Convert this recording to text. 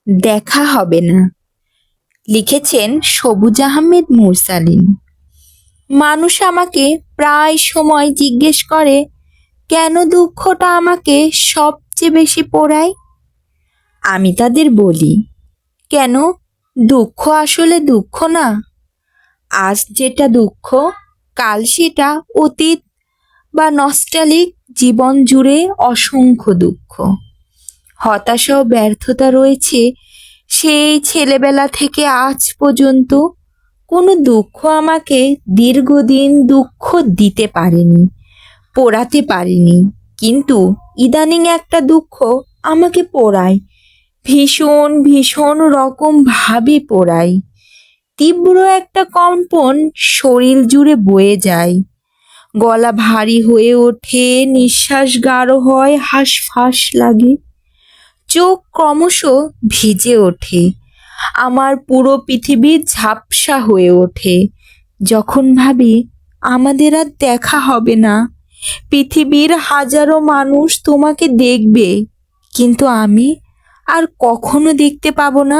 দেখা হবে না। লিখেছেন সবুজ আহমেদ মুরসালিন। মানুষ আমাকে প্রায় সময় জিজ্ঞেস করে কেন দুঃখটা আমাকে সবচেয়ে বেশি পোড়ায়। আমি তাদের বলি, কেন দুঃখ আসলে দুঃখ না। আজ যেটা দুঃখ, কাল সেটা অতীত বা নস্টালিক। জীবন জুড়ে অসংখ্য দুঃখ, হতাশা ও ব্যর্থতা রয়েছে সেই ছেলেবেলা থেকে আজ পর্যন্ত। কোনো দুঃখ আমাকে দীর্ঘদিন দুঃখ দিতে পারেনি, পোড়াতে পারেনি। কিন্তু ইদানিং একটা দুঃখ আমাকে পোড়ায়, ভীষণ ভীষণ রকম ভাবে পোড়ায়। তীব্র একটা কম্পন শরীর জুড়ে বয়ে যায়, গলা ভারী হয়ে ওঠে, নিঃশ্বাস গাঢ় হয়, হাঁসফাঁস লাগে, চোখ ক্রমশ ভিজে ওঠে, আমার পুরো পৃথিবী ঝাপসা হয়ে ওঠে। যখন ভাবি আমাদের আর দেখা হবে না, পৃথিবীর হাজারো মানুষ তোমাকে দেখবে, কিন্তু আমি আর কখনো দেখতে পাবো না।